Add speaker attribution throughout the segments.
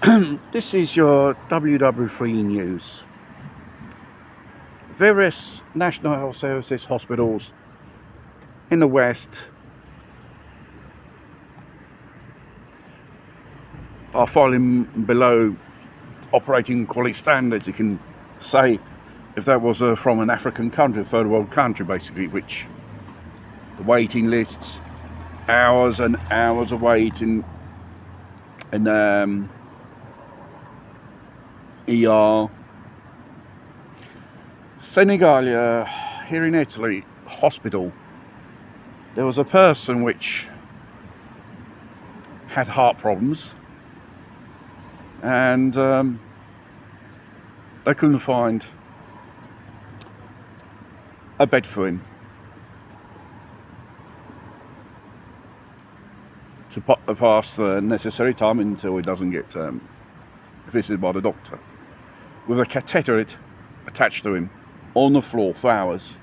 Speaker 1: This is your WW3 news. Various National Health Services hospitals in the West are falling below operating quality standards. You can say if that was from an African country, a third world country basically, which the waiting lists, hours and hours of waiting, and ER. Senigallia, here in Italy, hospital, there was a person which had heart problems, and they couldn't find a bed for him to pass the necessary time until he doesn't get visited by the doctor, with a catheter attached to him on the floor for hours.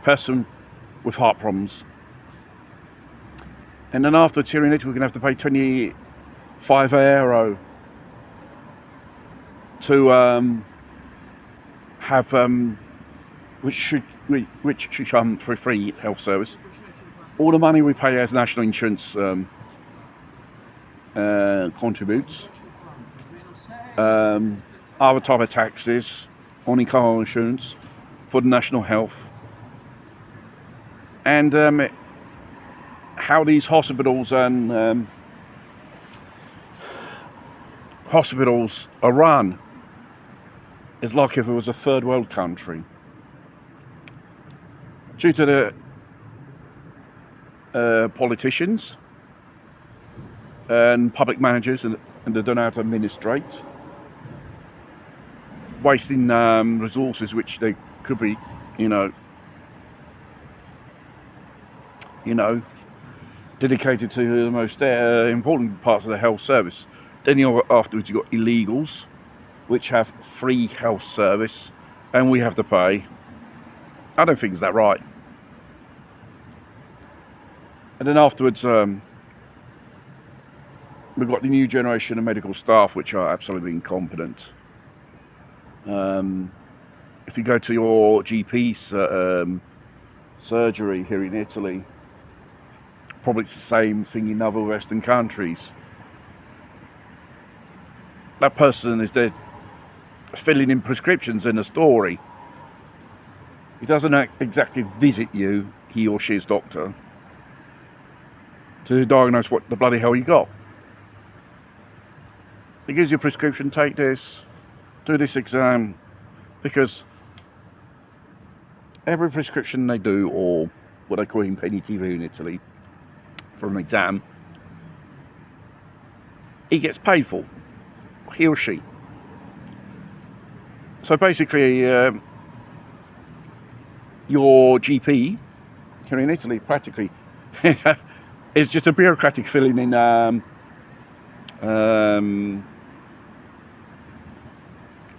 Speaker 1: Person with heart problems. And then afterwards here in Italy, we're going to have to pay €25 to have which should come for a free health service. All the money we pay as national insurance contributes. Other type of taxes, only car insurance for the national health. And how these hospitals and hospitals are run is like if it was a third world country. Due to the politicians and public managers and they don't know how to administrate, wasting resources which they could be, dedicated to the most important parts of the health service. Then afterwards you've got illegals, which have free health service, and we have to pay. I don't think it's that right. And then afterwards, we've got the new generation of medical staff, which are absolutely incompetent. If you go to your GP surgery here in Italy, probably it's the same thing in other Western countries. That person is there filling in prescriptions in a story. He doesn't exactly visit you, he or she's doctor, to diagnose what the bloody hell you got. He gives you a prescription, take this, do this exam, because every prescription they do, or what they call impegnativo in Italy, for an exam, he gets paid for, he or she. So basically, your GP here in Italy practically is just a bureaucratic filling in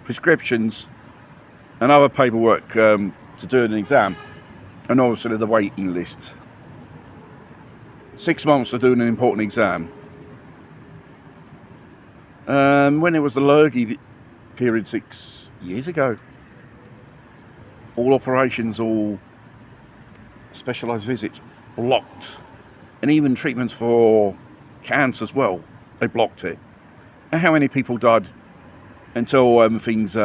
Speaker 1: prescriptions and other paperwork to do an exam, and obviously the waiting list. 6 months to do an important exam. When it was the Lurgi period 6 years ago, all operations, all specialised visits blocked, and even treatments for cancer as well, they blocked it. And how many people died until things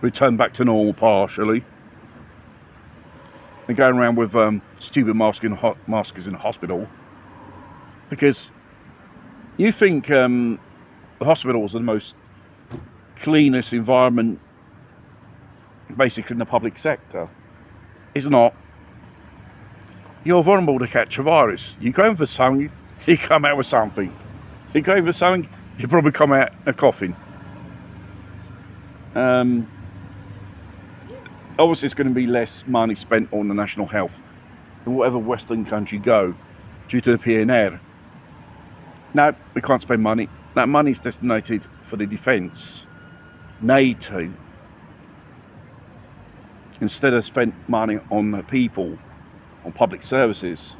Speaker 1: returned back to normal partially? They're going around with stupid masks in the hospital, because you think the hospitals are the most cleanest environment basically in the public sector. It's not. You're vulnerable to catch a virus. You go in for something, you come out with something. You go in for something, you probably come out a coffin. Obviously it's going to be less money spent on the national health in whatever Western country you go, due to the PNR. No, we can't spend money. That money is designated for the defence, NATO. Instead of spent money on the people, on public services,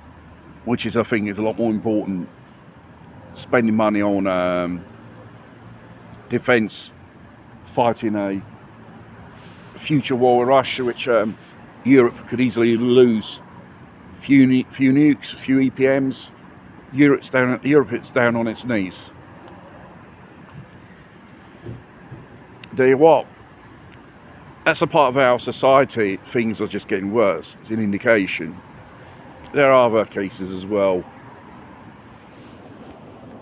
Speaker 1: which is, I think, is a lot more important spending money on defence, fighting a future war with Russia, which Europe could easily lose. Few nukes, few EPMs, Europe's down on its knees. Tell you what, that's a part of our society. Things are just getting worse. It's an indication. There are other cases as well.